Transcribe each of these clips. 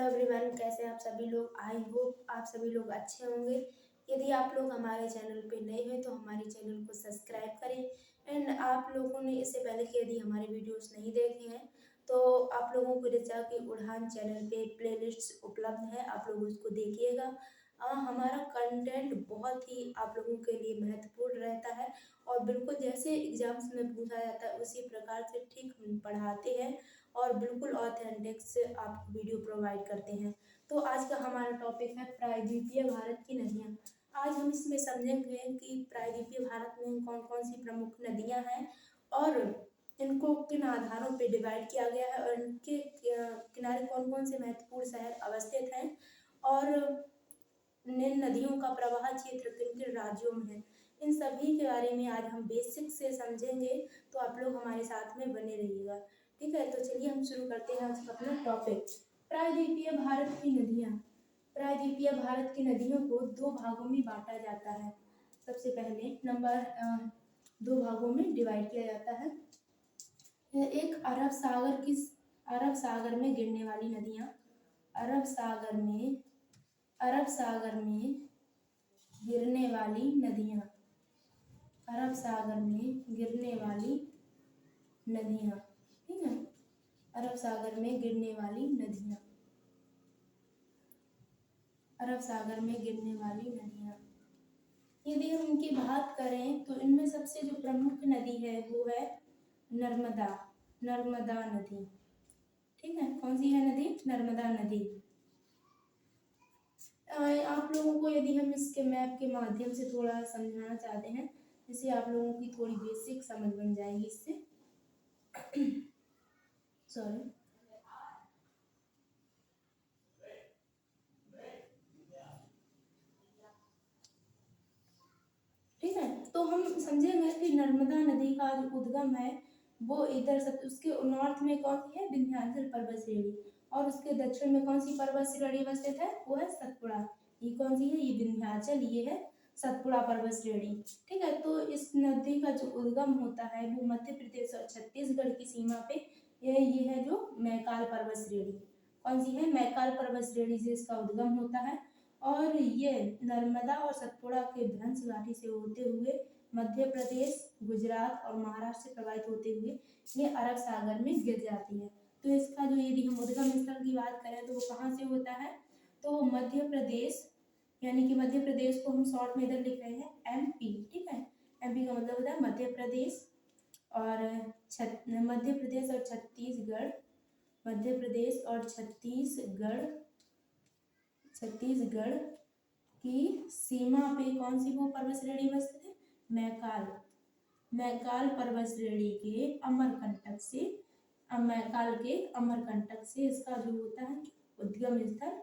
Hello everyone, कैसे हैं आप सभी लोग। आई होप आप सभी लोग अच्छे होंगे। यदि आप लोग हमारे चैनल पे नए हैं तो हमारे चैनल को सब्सक्राइब करें। एंड आप लोगों ने इससे पहले कि यदि हमारे वीडियोस नहीं देखे हैं तो आप लोगों को ऋचा की उड़ान चैनल पे प्लेलिस्ट उपलब्ध है, आप लोग उसको देखिएगा। हमारा कंटेंट बहुत ही आप लोगों के लिए महत्वपूर्ण रहता है और बिल्कुल जैसे एग्जाम्स में पूछा जाता है उसी प्रकार से ठीक हम पढ़ाते हैं और बिल्कुल ऑथेंटिक से आपको वीडियो प्रोवाइड करते हैं। तो आज का हमारा टॉपिक है प्रायद्वीपीय भारत की नदियाँ। आज हम इसमें समझेंगे कि प्रायद्वीपीय भारत में कौन कौन सी प्रमुख नदियाँ हैं और इनको किन आधारों पर डिवाइड किया गया है और इनके किनारे कौन कौन से महत्वपूर्ण शहर अवस्थित हैं और इन नदियों का प्रवाह क्षेत्र किन किन राज्यों में है। इन सभी के बारे में आज हम बेसिक से समझेंगे, तो आप लोग हमारे साथ में बने रहिएगा। ठीक है, तो चलिए हम शुरू करते हैं आज का अपना टॉपिक। प्रायद्वीपीय भारत की नदियाँ। प्रायद्वीपीय भारत की नदियों को दो भागों में बांटा जाता है। सबसे पहले नंबर दो भागों में डिवाइड किया जाता है। एक अरब सागर में गिरने वाली नदियाँ। अरब सागर में गिरने वाली नदियाँ। अरब सागर में गिरने वाली नदियाँ। ठीक है, अरब सागर में गिरने वाली नदियाँ। अरब सागर में गिरने वाली नदियाँ। यदि हम इनकी बात करें तो इनमें सबसे जो प्रमुख नदी है वो है नर्मदा नदी। ठीक है, कौन सी है नदी? नर्मदा नदी। आप लोगों को यदि हम इसके मैप के माध्यम से थोड़ा समझाना चाहते हैं जिससे आप लोगों की थोड़ी बेसिक समझ बन जाएगी इससे। सॉरी, ठीक है, तो हम समझेंगे कि नर्मदा नदी का जो उद्गम है वो इधर सब उसके नॉर्थ में कौन सी है? विंध्याचल पर्वत श्रेणी। और उसके दक्षिण में कौन सी पर्वत श्रेणी अवस्थित है? वो है सतपुड़ा। ये कौन सी है? ये विंध्याचल, ये है सतपुड़ा पर्वत श्रेणी। ठीक है, तो इस नदी का जो उद्गम होता है वो मध्य प्रदेश और छत्तीसगढ़ की सीमा पे ये है जो मैकाल पर्वत श्रेणी। कौन सी है? मैकाल पर्वत श्रेणी से इसका उद्गम होता है और ये नर्मदा और सतपुड़ा के भ्रंश घाटी से होते हुए मध्य प्रदेश, गुजरात और महाराष्ट्र से प्रवाहित होते हुए ये अरब सागर में गिर जाती है। तो इसका जो यदि हम उद्गम स्थल की बात करें तो वो कहाँ से होता है? तो मध्य प्रदेश, यानी कि मध्य प्रदेश को हम शॉर्ट में इधर लिख रहे हैं एमपी। ठीक है, एमपी का मतलब होता है मध्य प्रदेश और मध्य प्रदेश और छत्तीसगढ़। मध्य प्रदेश और छत्तीसगढ़ की सीमा पे कौन सी वो पर्वत श्रेणी अवस्थित है? मैकाल पर्वत श्रेणी के अमरकंटक से इसका जो होता है उद्गम स्थल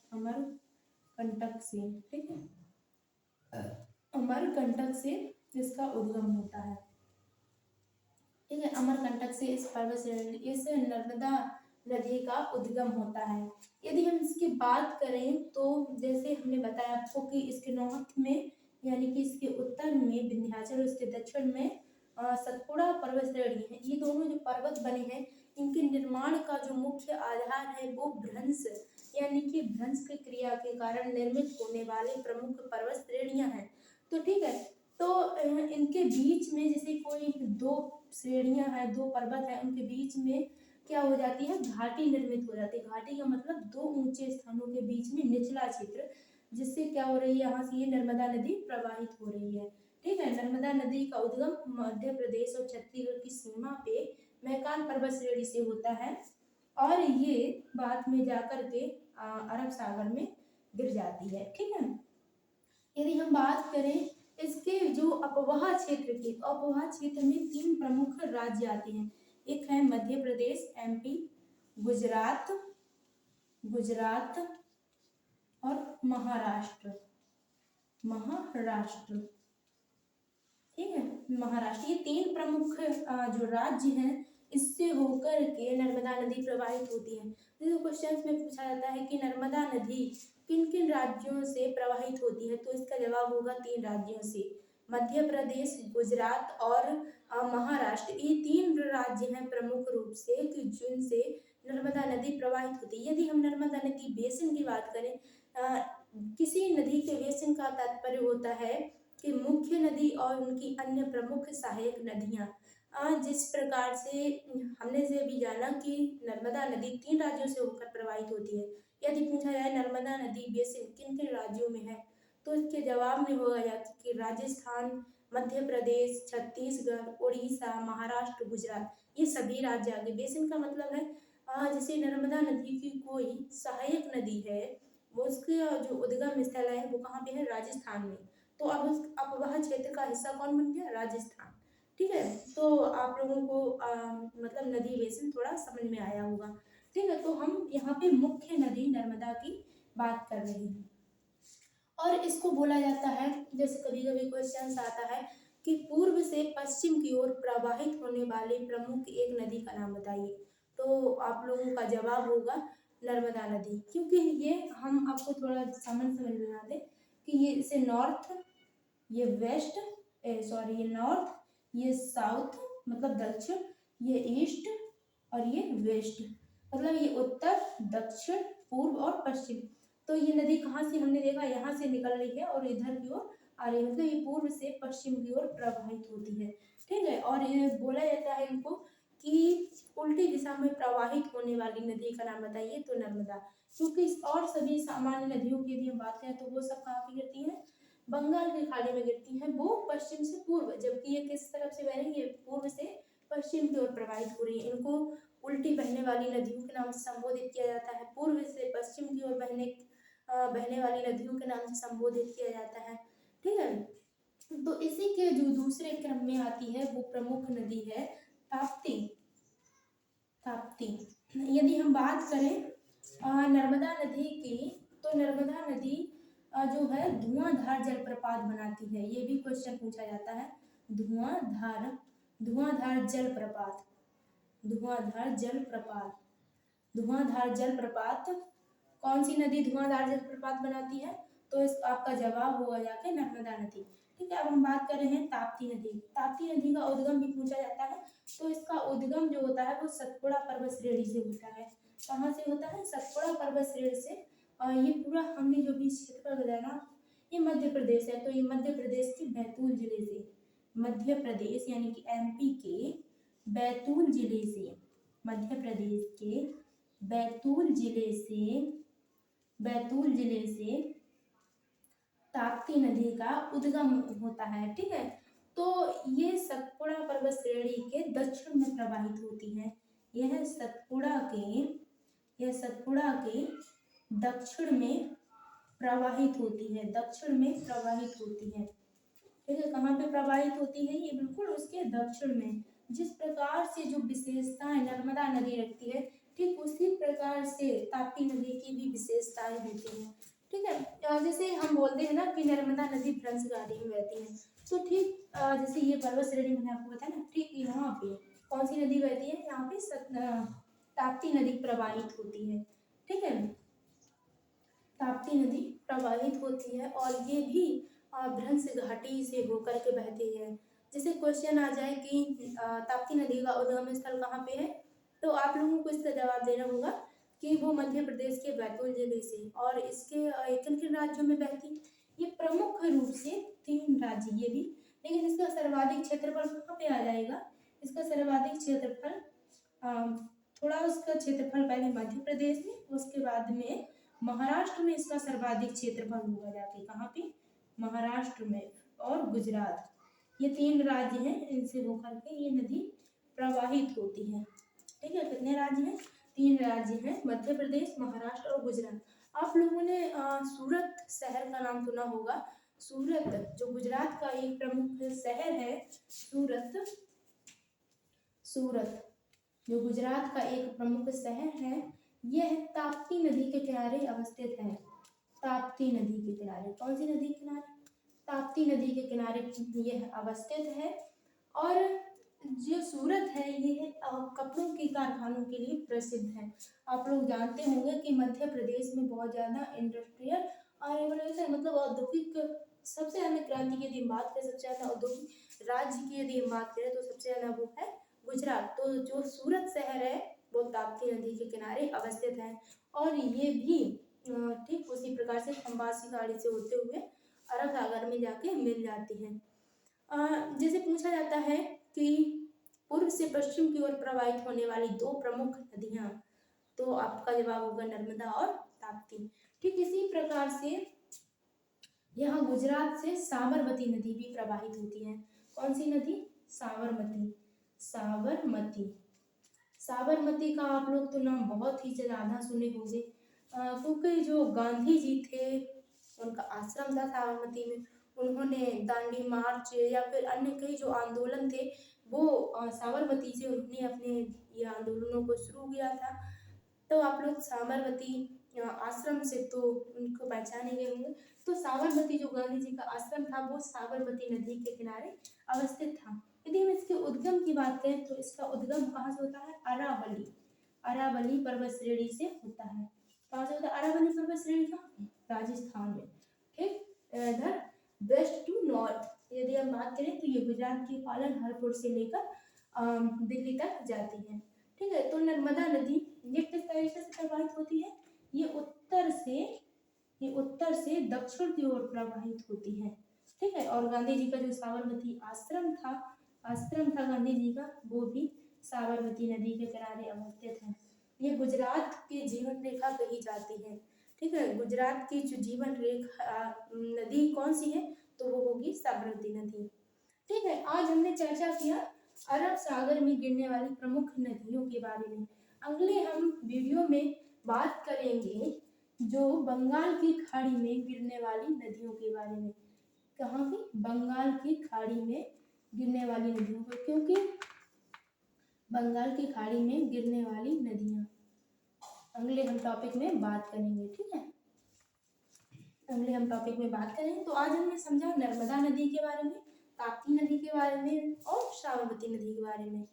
अमरकंटक से। ठीक है, अमरकंटक से इसका उद्गम होता है। ठीक है, अमरकंटक से इस पर्वत श्रेणी, इस नर्मदा नदी का उद्गम होता है। यदि हम इसकी बात करें तो जैसे हमने बताया आपको कि इसके नॉर्थ में यानी कि इसके उत्तर में विंध्याचल और इसके दक्षिण में सतपुड़ा पर्वत श्रेणी है। ये दोनों जो पर्वत बने हैं इनके निर्माण का जो मुख्य आधार है वो भ्रंश यानी कि भ्रंश की क्रिया के कारण निर्मित होने वाले प्रमुख पर्वत श्रेणियां हैं। तो ठीक है, तो इनके बीच में जैसे कोई दो श्रेणियां हैं, दो पर्वत है, उनके बीच में क्या हो जाती है? घाटी निर्मित हो जाती है। घाटी का मतलब दो ऊंचे स्थानों के बीच में निचला क्षेत्र, जिससे क्या हो रही है? यहाँ से ये नर्मदा नदी प्रवाहित हो रही है। ठीक है, नर्मदा नदी का उद्गम मध्य प्रदेश और छत्तीसगढ़ की सीमा पे मैकाल पर्वत श्रेणी से होता है और ये बाद में जाकर के अरब सागर में गिर जाती है। ठीक है, यदि हम बात करें इसके जो अपवाह क्षेत्र की, अपवाह क्षेत्र में तीन प्रमुख राज्य आते हैं। एक है मध्य प्रदेश एमपी, गुजरात और महाराष्ट्र। ठीक है, महाराष्ट्र। ये तीन प्रमुख जो राज्य हैं इससे होकर के नर्मदा नदी प्रवाहित होती है। तो क्वेश्चन में पूछा जाता है कि नर्मदा नदी किन किन राज्यों से प्रवाहित होती है, तो इसका जवाब होगा तीन राज्यों से, मध्य प्रदेश, गुजरात और महाराष्ट्र, ये 3 राज्य हैं प्रमुख रूप से कि जिनसे नर्मदा नदी प्रवाहित होती है। यदि हम नर्मदा नदी बेसिन की बात करें, किसी नदी के बेसिन का तात्पर्य होता है कि मुख्य नदी और उनकी अन्य प्रमुख सहायक नदियाँ। जिस प्रकार से हमने से अभी जाना कि नर्मदा नदी 3 राज्यों से होकर प्रवाहित होती है। यदि पूछा जाए नर्मदा नदी बेसिन किन किन राज्यों में है, तो इसके जवाब में होगा या कि राजस्थान, मध्य प्रदेश, छत्तीसगढ़, उड़ीसा, महाराष्ट्र, गुजरात, ये सभी राज्य आगे। बेसिन का मतलब है जैसे नर्मदा नदी की कोई सहायक नदी है, वो उसका जो उद्गम स्थल है वो कहाँ पे है, राजस्थान में। तो अब वह क्षेत्र का हिस्सा कौन बन गया, राजस्थान। ठीक है, तो आप लोगों को मतलब नदी बेसिन थोड़ा समझ में आया होगा। ठीक है, तो हम यहाँ पे मुख्य नदी नर्मदा की बात कर रहे हैं। और इसको बोला जाता है, जैसे कभी कभी क्वेश्चन आता है कि पूर्व से पश्चिम की ओर प्रवाहित होने वाली प्रमुख एक नदी का नाम बताइए। तो आप लोगों का जवाब होगा नर्मदा नदी, क्योंकि ये हम आपको थोड़ा समझ में बना दें कि ये इसे नॉर्थ, ये वेस्ट, सॉरी ये नॉर्थ, ये साउथ मतलब दक्षिण, ये ईस्ट और ये वेस्ट, मतलब ये उत्तर, दक्षिण, पूर्व और पश्चिम। तो ये नदी कहाँ से, हमने देखा यहाँ से निकल रही है और इधर की ओर आ रही है, मतलब ये पूर्व से पश्चिम की ओर प्रवाहित होती है। ठीक है, और ये बोला जाता है इनको कि उल्टी दिशा में प्रवाहित होने वाली नदी का नाम बताइए, तो नर्मदा। क्योंकि और सभी सामान्य नदियों की यदि हम बात करें तो वो सब कहाँ पे गिरती हैं, बंगाल की खाड़ी में गिरती हैं, वो पश्चिम से पूर्व, जबकि ये किस तरफ से बह रही है, पूर्व से पश्चिम की ओर प्रवाहित हो रही है। इनको उल्टी बहने वाली नदियों के नाम से संबोधित किया जाता है, पूर्व से पश्चिम की ओर बहने वाली नदियों के नाम से संबोधित किया जाता है। ठीक है, तो इसी के जो दूसरे क्रम में आती है वो प्रमुख नदी है ताप्ती। ताप्ती, यदि हम बात करें नर्मदा नदी की, तो नर्मदा नदी जो है धुआंधार जलप्रपात बनाती है। ये भी क्वेश्चन पूछा जाता है, धुआंधार धुआंधार जलप्रपात, धुआंधार जलप्रपात, धुआंधार जलप्रपात, कौन सी नदी धुआंधार जलप्रपात बनाती है, तो इस आपका जवाब होगा जाके नर्मदा नदी। ठीक है, अब हम बात कर रहे हैं ताप्ती नदी। ताप्ती नदी का उद्गम भी पूछा जाता है, तो इसका उद्गम जो होता है वो सतपुड़ा पर्वत श्रेणी से होता है। कहाँ से होता है, सतपुड़ा पर्वत श्रेणी से। और ये पूरा हमने जो भी क्षेत्र बताया ना, ये मध्य प्रदेश है, तो ये मध्य प्रदेश के बैतूल जिले से, मध्य प्रदेश यानी कि एमपी के बैतूल जिले से, मध्य प्रदेश के बैतूल जिले से ताप्ती नदी का उद्गम होता है। ठीक है, तो ये सतपुड़ा पर्वत श्रेणी के दक्षिण में प्रवाहित होती है। यह सतपुड़ा के दक्षिण में प्रवाहित होती है, दक्षिण में प्रवाहित होती है। ठीक है, कहाँ पे प्रवाहित होती है, ये बिल्कुल उसके दक्षिण में। जिस प्रकार से जो विशेषताएं नर्मदा नदी रखती है, ठीक उसी प्रकार से ताप्ती नदी की भी विशेषताएं होती हैं। ठीक है, जैसे हम बोलते हैं ना कि नर्मदा नदी भ्रंश घाटी में बहती है, तो ठीक जैसे ये पर्वत श्रेणी मैंने आपको बताया ना, ठीक यहाँ पे कौन सी नदी बहती है, यहाँ पे ताप्ती नदी प्रवाहित होती है। ठीक है, ताप्ती नदी प्रवाहित होती है और ये भी भ्रंश घाटी से होकर के बहती है। जैसे क्वेश्चन आ जाए कि ताप्ती नदी का उद्गम स्थल कहाँ पे है, तो आप लोगों को इसका जवाब देना होगा कि वो मध्य प्रदेश के बैतूल जिले से। और इसके किन किन राज्यों में बहती, ये प्रमुख रूप से 3 राज्य ये भी, लेकिन इसका सर्वाधिक क्षेत्रफल कहाँ पे आ जाएगा, इसका सर्वाधिक क्षेत्रफल थोड़ा उसका क्षेत्रफल पहले मध्य प्रदेश में, उसके बाद में महाराष्ट्र में इसका सर्वाधिक क्षेत्रफल होगा जाके, कहाँ पे, महाराष्ट्र में और गुजरात, ये 3 राज्य हैं, इनसे होकर के ये नदी प्रवाहित होती है। ठीक है, कितने राज्य हैं, 3 राज्य हैं, मध्य प्रदेश, महाराष्ट्र और गुजरात। आप लोगों ने सूरत शहर का नाम सुना होगा। सूरत जो गुजरात का एक प्रमुख शहर है, सूरत जो गुजरात का एक प्रमुख शहर है, यह ताप्ती नदी के किनारे अवस्थित है। ताप्ती नदी के किनारे, कौन सी नदी के किनारे, ताप्ती नदी के किनारे यह अवस्थित है। और जो सूरत है ये कपड़ों के कारखानों के लिए प्रसिद्ध है। आप लोग जानते होंगे कि मध्य प्रदेश में बहुत ज़्यादा इंडस्ट्रियल और मतलब औद्योगिक सबसे ज़्यादा क्रांति की यदि हम बात करें, सबसे ज़्यादा औद्योगिक राज्य की यदि हम बात करें तो सबसे ज़्यादा वो है गुजरात। तो जो सूरत शहर है वो ताप्ती नदी के किनारे अवस्थित है और ये भी ठीक उसी प्रकार से खंबासी खाड़ी से होते हुए अरब सागर में जाके मिल जाती है। जैसे पूछा जाता है कि पूर्व से पश्चिम की ओर प्रवाहित होने वाली दो प्रमुख नदियां, तो आपका जवाब होगा नर्मदा और ताप्ती। ठीक इसी प्रकार से यहाँ गुजरात से साबरमती नदी भी प्रवाहित होती है। कौन सी नदी? साबरमती। साबरमती साबरमती का आप लोग तो नाम बहुत ही ज़्यादा सुने होंगे, क्योंकि जो गांधी जी थे उनका आश्रम था साबरमती में। उन्होंने दांडी मार्च या फिर अन्य कई जो आंदोलन थे वो साबरमती से उन्होंने अपने ये आंदोलनों को शुरू किया था। तो आप लोग साबरमती आश्रम से तो उनको पहचानेंगे होंगे। तो साबरमती जो गांधी जी का आश्रम था वो साबरमती नदी के किनारे अवस्थित था। यदि हम इसके उद्गम की बात करें तो इसका उद्गम कहाँ से होता है? अरावली। अरावली पर्वत श्रेणी से होता है। कहाँ से होता है अरावली पर्वत श्रेणी? कहाँ? राजस्थान में। ठीक, इधर वेस्ट टू नॉर्थ यदि हम बात करें तो ये गुजरात के पालनहारपुर से लेकर दिल्ली तक जाती है। ठीक है, तो नर्मदा नदी ये किस तरीके से प्रवाहित होती है? ये उत्तर से दक्षिण की ओर प्रवाहित होती है। ठीक है, और गांधी जी का जो साबरमती आश्रम था गांधी जी का, वो भी साबरमती नदी के किनारे अवस्थित है। ये गुजरात की जीवन रेखा कही जाती है। ठीक है, गुजरात की जो जीवन रेखा नदी कौन सी है? तो वो होगी साबरमती नदी। ठीक है, आज हमने चर्चा किया अरब सागर में गिरने वाली प्रमुख नदियों के बारे में। अगले हम वीडियो में बात करेंगे जो बंगाल की खाड़ी में गिरने वाली नदियों के बारे में। कहाँ की? बंगाल की खाड़ी में गिरने वाली नदियों को, क्योंकि बंगाल की खाड़ी में गिरने वाली नदियाँ अगले हम टॉपिक में बात करेंगे। ठीक है, अगले हम टॉपिक में बात करेंगे। तो आज हमने समझा नर्मदा नदी के बारे में, ताप्ती नदी के बारे में और साबरमती नदी के बारे में।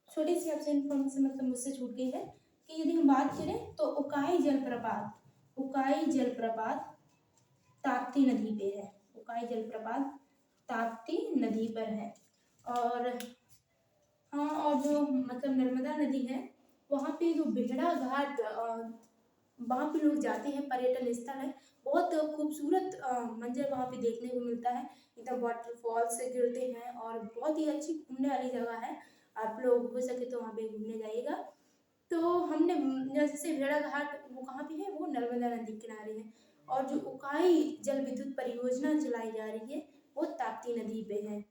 छोटी सी आपसे इन्फॉर्मेशन मतलब मुझसे छूट गई है कि यदि हम बात करें तो उकाई जलप्रपात ताप्ती नदी पे है। उकाई जलप्रपात ताप्ती नदी पर है। और हाँ, और जो मतलब नर्मदा नदी है वहाँ पे जो बेहड़ा घाट वहाँ पे लोग जाते हैं, पर्यटन स्थल है। बहुत खूबसूरत मंजर वहाँ पे देखने को मिलता है। एकदम वाटरफॉल से गिरते हैं और बहुत ही अच्छी घूमने वाली जगह है। आप लोग हो सके तो वहाँ पे घूमने जाइएगा। तो हमने जैसे भेड़ा घाट वो कहाँ पे है? वो नर्मदा नदी किनारे है। और जो उकाई जल विद्युत परियोजना चलाई जा रही है वो ताप्ती नदी पे है।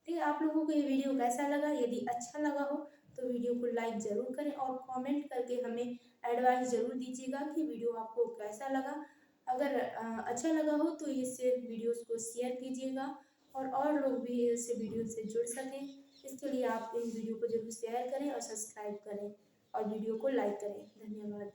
ठीक है, आप लोगों को ये वीडियो कैसा लगा? यदि अच्छा लगा हो तो वीडियो को लाइक ज़रूर करें और कमेंट करके हमें एडवाइस ज़रूर दीजिएगा कि वीडियो आपको कैसा लगा। अगर अच्छा लगा हो तो इससे वीडियोस को शेयर कीजिएगा और लोग भी इससे वीडियो से जुड़ सकें। इसके लिए आप इन वीडियो को जरूर शेयर करें और सब्सक्राइब करें और वीडियो को लाइक करें। धन्यवाद।